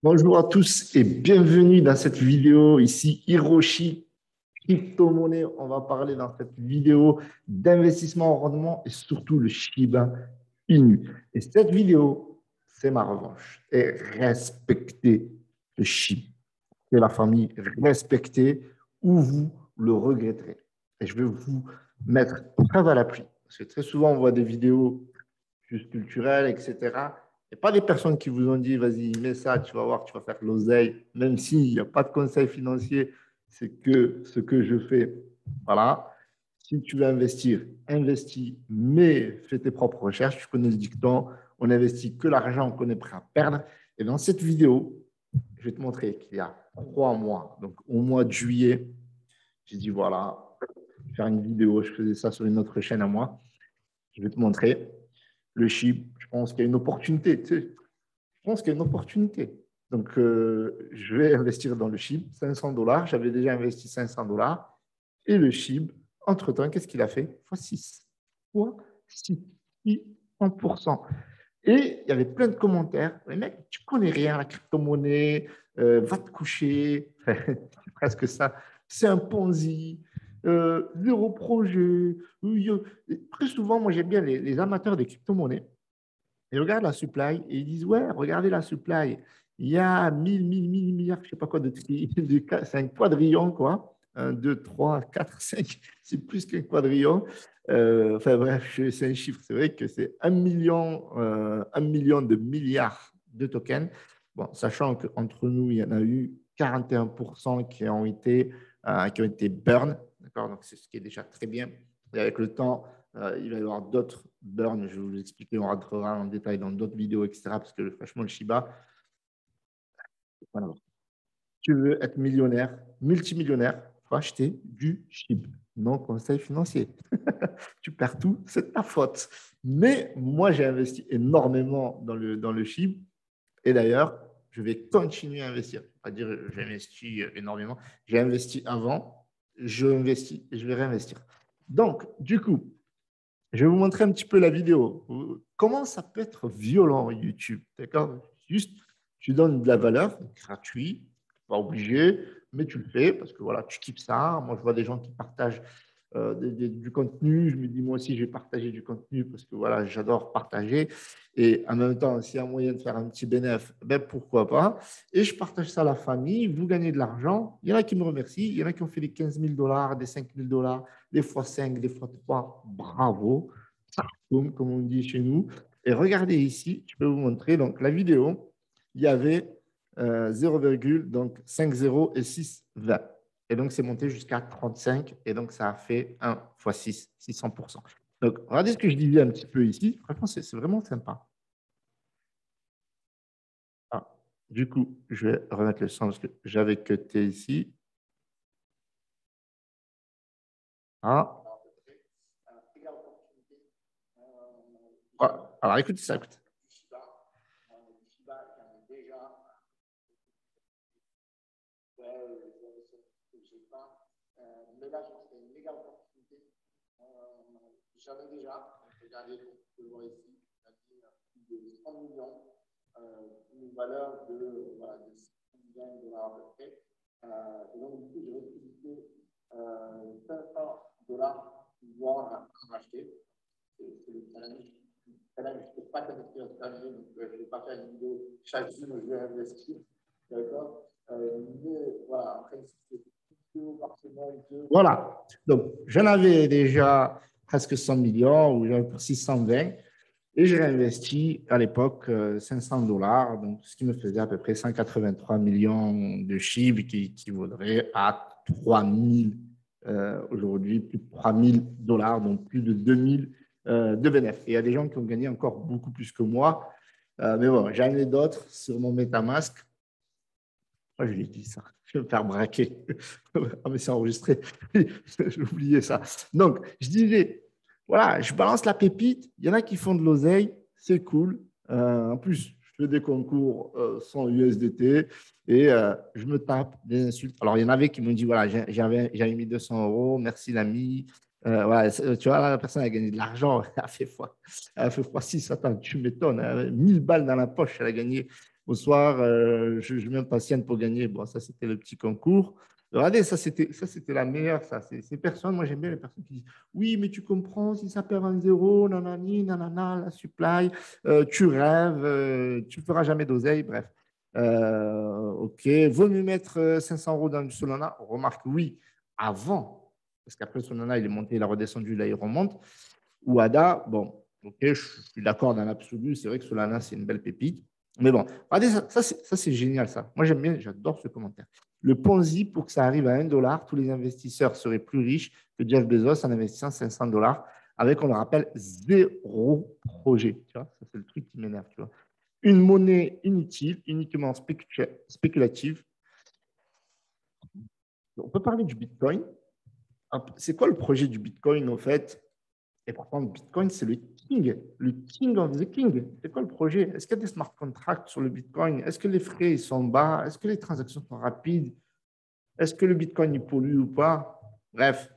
Bonjour à tous et bienvenue dans cette vidéo. Ici Hiroshi, crypto-monnaie. On va parler dans cette vidéo d'investissement en rendement et surtout le Shiba Inu. Et cette vidéo, c'est ma revanche. Et respectez le Shiba. C'est la famille, respectez ou vous le regretterez. Et je vais vous mettre preuve à l'appui. Parce que très souvent, on voit des vidéos juste culturelles, etc. Et pas des personnes qui vous ont dit, vas-y, mets ça, tu vas voir, tu vas faire l'oseille, même s'il n'y a pas de conseil financier, c'est que ce que je fais. Voilà. Si tu veux investir, investis, mais fais tes propres recherches. Tu connais le dicton, on investit que l'argent qu'on est prêt à perdre. Et dans cette vidéo, je vais te montrer qu'il y a 3 mois, donc au mois de juillet, j'ai dit, voilà, je vais faire une vidéo, je faisais ça sur une autre chaîne à moi. Je vais te montrer le SHIB. Je pense qu'il y a une opportunité. Tu sais, je pense qu'il y a une opportunité. Donc, je vais investir dans le SHIB, 500 dollars. J'avais déjà investi 500 dollars. Et le SHIB, entre-temps, qu'est-ce qu'il a fait? Fois 6. Fois 6. 100%. Et il y avait plein de commentaires. Les mecs, tu connais rien à la crypto-monnaie, va te coucher. C'est presque ça. C'est un Ponzi, zéro projet. Très souvent, moi, j'aime bien les amateurs des crypto-monnaies. Ils regardent la supply et ils disent, ouais, regardez la supply. Il y a 1000 milliards, je ne sais pas quoi, c'est un quadrillion, quoi. 1, 2, 3, 4, 5, c'est plus qu'un quadrillion. Enfin bref, c'est un chiffre. C'est vrai que c'est 1 million de milliards de tokens. Bon, sachant qu'entre nous, il y en a eu 41% qui ont été burn. D'accord. Donc, c'est ce qui est déjà très bien. Et avec le temps, il va y avoir d'autres burns. Je vais vous l'expliquer. On rentrera en détail dans d'autres vidéos, etc. Parce que franchement, le Shiba, voilà. Tu veux être millionnaire, multimillionnaire, il faut acheter du SHIB. Non conseil financier. Tu perds tout, c'est ta faute. Mais moi, j'ai investi énormément dans le SHIB. Et d'ailleurs, je vais continuer à investir. Pas dire j'ai investi énormément. J'ai investi avant, je investis et je vais réinvestir. Donc, du coup, je vais vous montrer un petit peu la vidéo. Comment ça peut être violent YouTube, d'accord? Juste, tu donnes de la valeur, gratuit, pas obligé, mais tu le fais parce que voilà, tu kiffes ça. Moi, je vois des gens qui partagent du contenu. Je me dis, moi aussi, je vais partager du contenu parce que voilà, j'adore partager. Et en même temps, s'il y a moyen de faire un petit bénéfice, ben pourquoi pas. Et je partage ça à la famille. Vous gagnez de l'argent. Il y en a qui me remercient. Il y en a qui ont fait des 15 000 dollars, des 5 000 dollars, des fois 5, des fois 3. Bravo. Comme on dit chez nous. Et regardez ici, je peux vous montrer. Donc, la vidéo, il y avait 0, donc 5 0 et 6, 20. Et donc, c'est monté jusqu'à 35. Et donc, ça a fait 1 fois 6, 600%. Donc, regardez ce que je disais un petit peu ici. Franchement, c'est vraiment sympa. Ah, du coup, je vais remettre le son parce que j'avais cuté ici. Ah. Voilà. Alors, écoutez ça, écoutez. Mais là, je pense qu'il y a une méga opportunité. J'avais déjà, regardez, vous pouvez voir ici, plus de 100 millions, une valeur de, voilà, de 100 millions de dollars à peu près. Et donc, du coup, j'ai utilisé 500 dollars pour pouvoir en acheter. C'est le challenge. Je ne peux pas t'investir en challenge, donc je ne vais pas faire une vidéo chaque jour où je vais investir. D'accord. Mais voilà, après, c'est voilà. Donc, j'en avais déjà presque 100 millions ou j'avais pour 620 et j'ai réinvesti à l'époque 500 dollars, donc ce qui me faisait à peu près 183 millions de chiffres qui vaudrait à 3000 aujourd'hui, plus de 3000 dollars, donc plus de 2000 de bénéfices. Et il y a des gens qui ont gagné encore beaucoup plus que moi. Mais bon, j'en ai d'autres sur mon MetaMask. Moi, je lui ai dit ça. Je vais me faire braquer. Ah, mais c'est enregistré. J'ai oublié ça. Donc, je disais, voilà, je balance la pépite. Il y en a qui font de l'oseille. C'est cool. En plus, je fais des concours sans USDT et je me tape des insultes. Alors, il y en avait qui m'ont dit, voilà, j'avais mis 200 euros. Merci, l'ami. Voilà, tu vois, la personne a gagné de l'argent. Elle a fait fois 6. Attends, tu m'étonnes. 1000 balles dans la poche, elle a gagné. au soir, je m'impatiente pour gagner. Bon, ça, c'était le petit concours. Regardez, ça, c'était la meilleure. Ça. Ces personnes, moi, j'aime bien les personnes qui disent oui, mais tu comprends, si ça perd un zéro, nanani, nanana, la supply, tu rêves, tu ne feras jamais d'oseille. Bref. OK. Vaut mieux mettre 500 € dans du Solana. Remarque, oui, avant, parce qu'après Solana, il est monté, il a redescendu, là, il remonte. Ou ADA, bon, OK, je suis d'accord dans l'absolu. C'est vrai que Solana, c'est une belle pépite. Mais bon, regardez, ça c'est génial, ça. Moi, j'aime bien, j'adore ce commentaire. Le Ponzi, pour que ça arrive à 1 $, tous les investisseurs seraient plus riches que Jeff Bezos en investissant 500 $ avec, on le rappelle, 0 projet. Tu vois, ça, c'est le truc qui m'énerve, tu vois. Une monnaie inutile, uniquement spéculative. On peut parler du Bitcoin. C'est quoi le projet du Bitcoin, au fait? Et pourtant, le Bitcoin, c'est le king of the king. C'est quoi le projet? Est-ce qu'il y a des smart contracts sur le Bitcoin? Est-ce que les frais ils sont bas? Est-ce que les transactions sont rapides? Est-ce que le Bitcoin il pollue ou pas? Bref,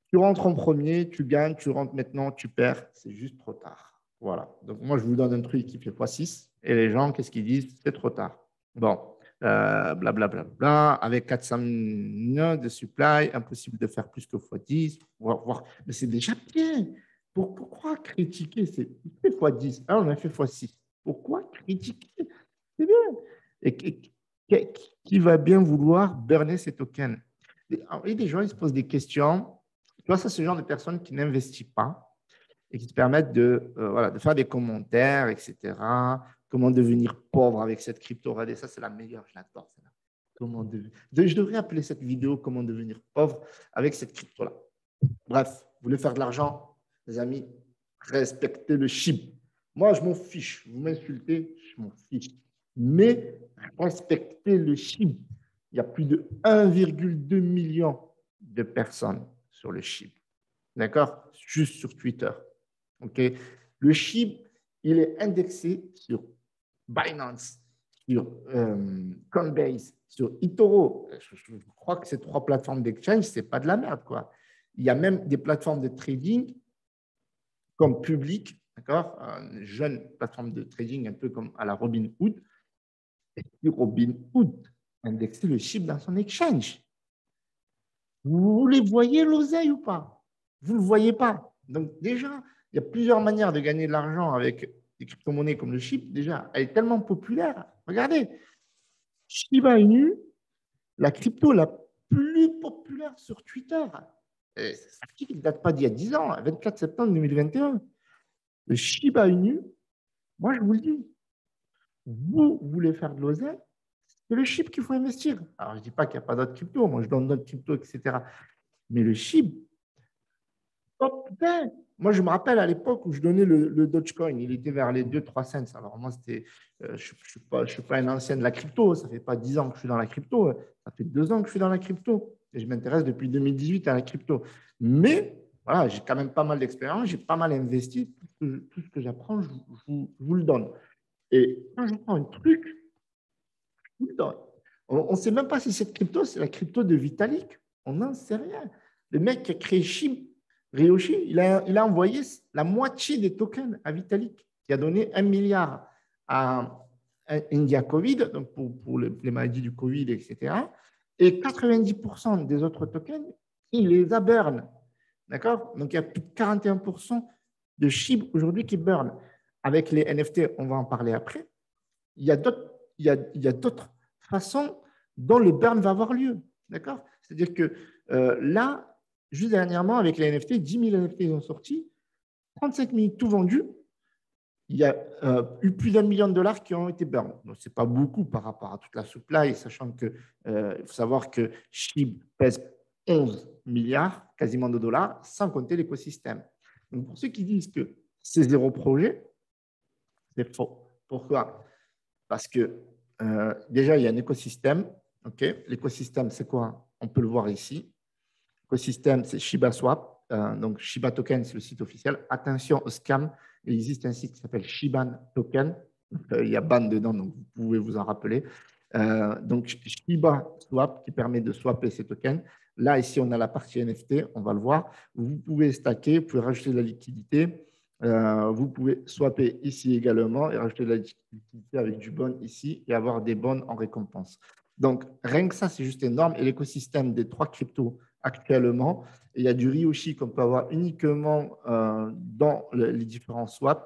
tu rentres en premier, tu gagnes, tu rentres maintenant, tu perds. C'est juste trop tard. Voilà. Donc, moi, je vous donne un truc qui fait x6 et les gens, qu'est-ce qu'ils disent? C'est trop tard. Bon, blablabla. Avec 400 000 de supply, impossible de faire plus que x10. Mais c'est déjà bien. Pourquoi critiquer? C'est x10. Ah, on a fait x6. Pourquoi critiquer? C'est bien. Et qui va bien vouloir burner ces tokens? Et des gens, ils se posent des questions. Tu vois, ça, c'est le genre de personnes qui n'investissent pas et qui te permettent voilà, de faire des commentaires, etc. Comment devenir pauvre avec cette crypto? Regardez, ça, c'est la meilleure. Je l'adore. Je devrais appeler cette vidéo comment devenir pauvre avec cette crypto-là. Bref, vous voulez faire de l'argent, les amis, respectez le SHIB. Moi, je m'en fiche. Vous m'insultez, je m'en fiche. Mais respectez le SHIB. Il y a plus de 1,2 million de personnes sur le SHIB. D'accord? Juste sur Twitter. OK? Le SHIB, il est indexé sur Binance, sur Coinbase, sur eToro. Je crois que ces 3 plateformes d'exchange, ce n'est pas de la merde, quoi. Il y a même des plateformes de trading comme Public, d'accord? Une jeune plateforme de trading un peu comme à la Robinhood. Et puis Robinhood indexé le SHIB dans son exchange. Vous les voyez l'oseille ou pas? Vous ne le voyez pas. Donc déjà, il y a plusieurs manières de gagner de l'argent avec des crypto-monnaies comme le SHIB. Déjà, elle est tellement populaire. Regardez, Shiba Inu, la crypto la plus populaire sur Twitter. Cet article ne date pas d'il y a 10 ans, 24 septembre 2021. Le Shiba Inu, moi je vous le dis, vous voulez faire de l'oseille, c'est le SHIB qu'il faut investir. Alors je ne dis pas qu'il n'y a pas d'autres cryptos, moi je donne d'autres cryptos, etc. Mais le SHIB, top 20. Moi, je me rappelle à l'époque où je donnais le Dogecoin, il était vers les 2-3 cents. Alors, moi, je ne suis pas un ancien de la crypto, ça ne fait pas 10 ans que je suis dans la crypto, ça fait 2 ans que je suis dans la crypto et je m'intéresse depuis 2018 à la crypto. Mais voilà, j'ai quand même pas mal d'expérience, j'ai pas mal investi, tout ce que j'apprends, je vous le donne. Et quand je prends un truc, je vous le donne. On ne sait même pas si cette crypto, c'est la crypto de Vitalik, on n'en sait rien. Le mec qui a créé SHIB, Ryoshi, il a envoyé la moitié des tokens à Vitalik, qui a donné 1 milliard à India Covid, donc pour les maladies du Covid, etc. Et 90% des autres tokens, il les a burn. D'accord? Donc, il y a plus de 41% de SHIB aujourd'hui qui burn. Avec les NFT, on va en parler après. Il y a d'autres façons dont le burn va avoir lieu. D'accord? C'est-à-dire que là, juste dernièrement, avec les NFT, 10 000 NFT ont sorti, 35 000 tout vendus. Il y a eu plus d'1 million de dollars qui ont été burn. Donc, ce n'est pas beaucoup par rapport à toute la supply, sachant qu'il faut savoir que SHIB pèse 11 milliards quasiment de dollars, sans compter l'écosystème. Donc, pour ceux qui disent que c'est 0 projet, c'est faux. Pourquoi? Parce que déjà, il y a un écosystème. Okay, l'écosystème, c'est quoi? On peut le voir ici. L'écosystème, c'est Shiba Swap. Donc, Shiba Token, c'est le site officiel. Attention au scam. Il existe un site qui s'appelle Shiban Token. Il y a ban dedans, donc vous pouvez vous en rappeler. Donc, Shiba Swap qui permet de swapper ces tokens. Là, ici, on a la partie NFT. On va le voir. Vous pouvez stacker, vous pouvez rajouter de la liquidité. Vous pouvez swapper ici également et rajouter de la liquidité avec du bon ici et avoir des bons en récompense. Donc, rien que ça, c'est juste énorme. Et l'écosystème des 3 cryptos actuellement, il y a du Ryoshi qu'on peut avoir uniquement dans les différents swaps.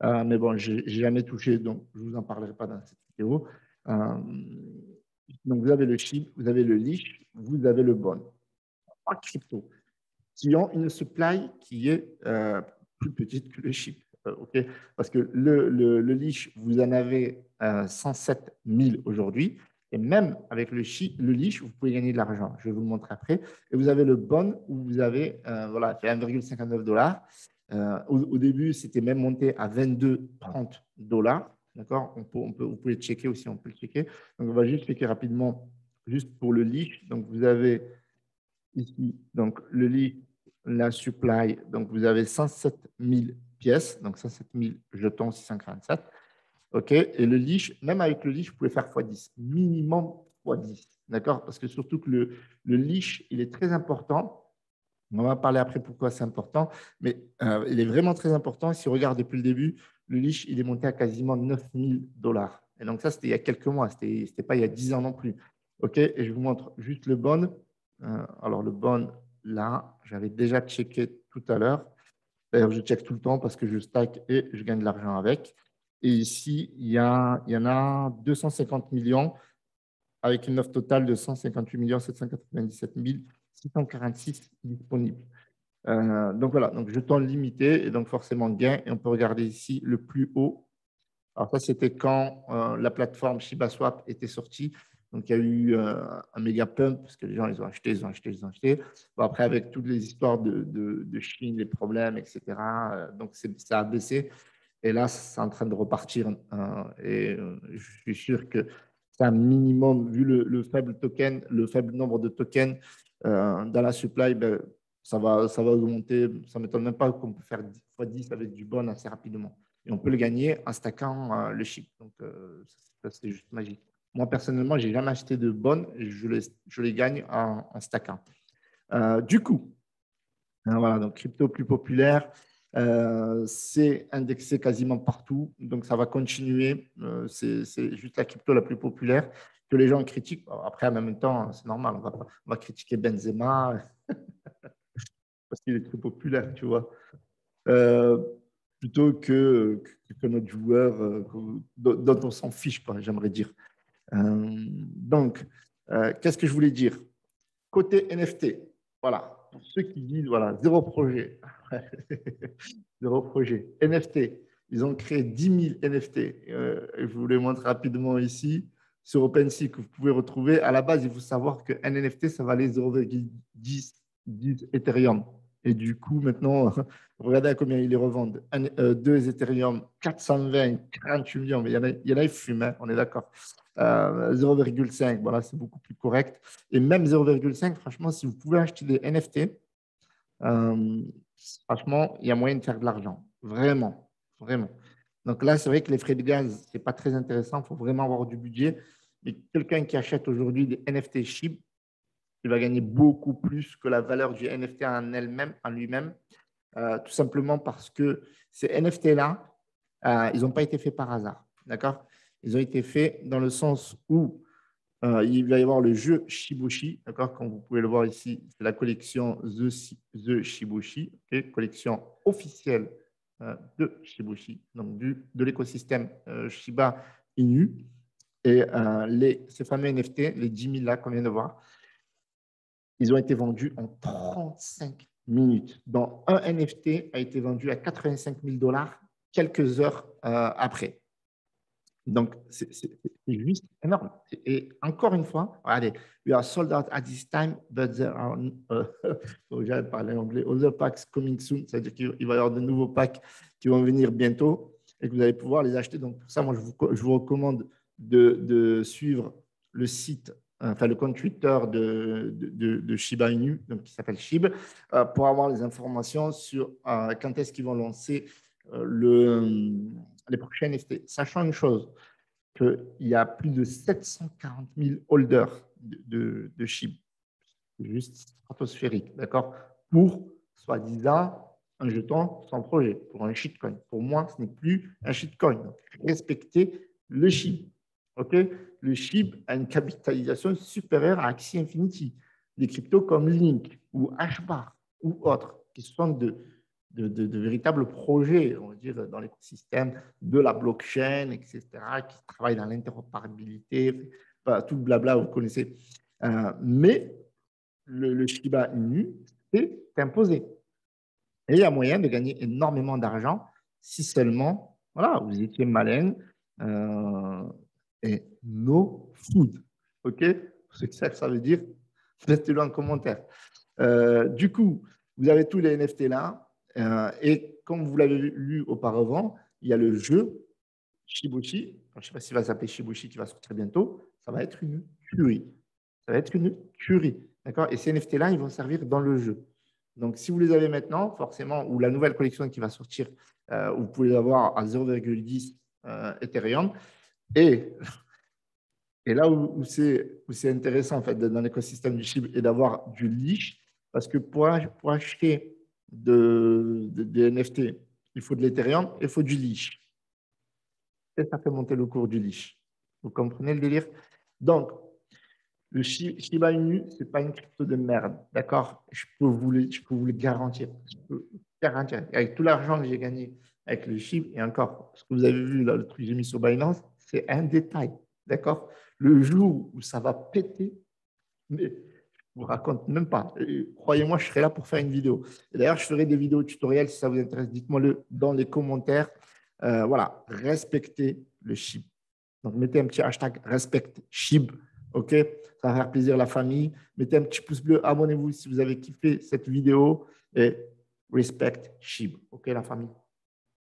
Mais bon, je n'ai jamais touché, donc je ne vous en parlerai pas dans cette vidéo. Donc, vous avez le SHIB, vous avez le Leash, vous avez le Bond. 3 cryptos qui ont une supply qui est plus petite que le SHIB. Okay. Parce que le Leash, vous en avez 107 000 aujourd'hui. Et même avec le Leash, vous pouvez gagner de l'argent. Je vais vous le montrer après. Et vous avez le Bond où vous avez voilà, fait 1,59 $. Au début, c'était même monté à 22,30 $. D'accord, vous pouvez le checker aussi, on peut le checker. Donc, on va juste checker rapidement, juste pour le Leash. Donc, vous avez ici, donc le Leash, la supply, donc vous avez 107 000 pièces, donc 107 000 jetons 647. OK. Et le leash, même avec le leash, vous pouvez faire x10, minimum x10. D'accord? Parce que surtout que le leash, il est très important. On va parler après pourquoi c'est important, mais il est vraiment très important. Si on regarde depuis le début, le leash, il est monté à quasiment 9 000 $. Et donc, ça, c'était il y a quelques mois. Ce n'était pas il y a 10 ans non plus. OK. Et je vous montre juste le bon. Alors, le bon, là, j'avais déjà checké tout à l'heure. D'ailleurs, je check tout le temps parce que je stack et je gagne de l'argent avec. Et ici, il y en a 250 millions avec une offre totale de 158 797 646 disponibles. Donc voilà, donc jetons limités et donc forcément gain. Et on peut regarder ici le plus haut. Alors ça, c'était quand la plateforme ShibaSwap était sortie. Donc, il y a eu un méga pump parce que les gens, ils ont acheté, ils ont acheté, ils ont acheté. Bon, après, avec toutes les histoires de Chine, les problèmes, etc., donc ça a baissé. Et là, c'est en train de repartir. Et je suis sûr que c'est un minimum, vu le faible token, le faible nombre de tokens dans la supply, ben, ça va augmenter. Ça ne m'étonne même pas qu'on peut faire 10 fois 10 avec du bon assez rapidement. Et on peut le gagner en stackant le chip. Donc, ça, c'est juste magique. Moi, personnellement, je n'ai jamais acheté de bonnes. Je les gagne en stackant. Du coup, voilà, donc crypto plus populaire, c'est indexé quasiment partout, donc ça va continuer. C'est juste la crypto la plus populaire que les gens critiquent. Après, en même temps, c'est normal, on va critiquer Benzema parce qu'il est très populaire, tu vois, euh, plutôt que notre joueur dont on s'en fiche, j'aimerais dire. Donc, qu'est-ce que je voulais dire? Côté NFT, voilà, pour ceux qui disent, voilà, zéro projet, zéro projet. NFT, ils ont créé 10 000 NFT. Je vous les montre rapidement ici sur OpenSea que vous pouvez retrouver. À la base, il faut savoir qu'un NFT, ça valait 0,10 Ethereum. Et du coup, maintenant, regardez à combien ils les revendent. 2 Ethereum, 420, 48 millions. Mais il y en a, ils fument, hein, on est d'accord. 0,5, voilà, c'est beaucoup plus correct. Et même 0,5, franchement, si vous pouvez acheter des NFT, euh, franchement, il y a moyen de faire de l'argent. Vraiment, vraiment. Donc là, c'est vrai que les frais de gaz, ce n'est pas très intéressant. Il faut vraiment avoir du budget. Mais quelqu'un qui achète aujourd'hui des NFT SHIB, il va gagner beaucoup plus que la valeur du NFT en elle-même, en lui-même, tout simplement parce que ces NFT-là, ils n'ont pas été faits par hasard. D'accord? Ils ont été faits dans le sens où il va y avoir le jeu Shibushi, d'accord, comme vous pouvez le voir ici, c'est la collection The Shibushi, okay, collection officielle de Shibushi, donc de l'écosystème Shiba Inu. Et ces fameux NFT, les 10 000 là qu'on vient de voir, ils ont été vendus en 35 minutes. Donc, un NFT a été vendu à 85 000 $ quelques heures après. Donc, c'est juste énorme. Et encore une fois, regardez, we are sold out at this time, but there are, j'allais parler anglais, other packs coming soon, c'est-à-dire qu'il va y avoir de nouveaux packs qui vont venir bientôt et que vous allez pouvoir les acheter. Donc, pour ça, moi, je vous recommande de suivre le site, enfin le compte Twitter de Shiba Inu, donc, qui s'appelle SHIB, pour avoir les informations sur quand est-ce qu'ils vont lancer les prochaines NFT. Sachant une chose, qu'il y a plus de 740 000 holders de SHIB, juste stratosphérique, d'accord, pour, soi-disant, un jeton sans projet, pour un shitcoin. Pour moi, ce n'est plus un shitcoin. Donc, respectez le SHIB. OK? Le SHIB a une capitalisation supérieure à Axie Infinity. Des cryptos comme Link ou HBAR ou autres, qui sont de véritables projets, on va dire, dans l'écosystème de la blockchain, etc., qui travaillent dans l'interopérabilité, tout le blabla, vous connaissez. Mais le Shiba Inu est imposé. Et il y a moyen de gagner énormément d'argent si seulement voilà, vous étiez malin et no food. OK? Ce que ça veut dire, mettez-le en commentaire. Du coup, vous avez tous les NFT là. Et comme vous l'avez lu auparavant, il y a le jeu Shibushi. Je ne sais pas s'il va s'appeler Shibushi qui va sortir bientôt. Ça va être une tuerie. Ça va être une tuerie. D'accord? Et ces NFT là, ils vont servir dans le jeu. Donc, si vous les avez maintenant, forcément, ou la nouvelle collection qui va sortir, vous pouvez l'avoir à 0,10 Ethereum. Et là où c'est intéressant, en fait, dans l'écosystème du SHIB et d'avoir du leash, parce que pour acheter des NFT, il faut de l'Ethereum et il faut du leash. Et ça fait monter le cours du leash. Vous comprenez le délire? Donc, le Shiba Inu, ce n'est pas une crypto de merde, d'accord? Je peux vous le garantir. Je peux vous le garantir. Avec tout l'argent que j'ai gagné avec le Shiba, et encore, ce que vous avez vu, là, le truc que j'ai mis sur Binance, c'est un détail, d'accord? Le jour où ça va péter, mais je ne vous raconte même pas. Croyez-moi, je serai là pour faire une vidéo. D'ailleurs, je ferai des vidéos tutoriels si ça vous intéresse. Dites-moi-le dans les commentaires. Voilà, respectez le SHIB. Donc, mettez un petit hashtag respect SHIB. OK? Ça va faire plaisir à la famille. Mettez un petit pouce bleu. Abonnez-vous si vous avez kiffé cette vidéo. Et respect SHIB. OK, la famille?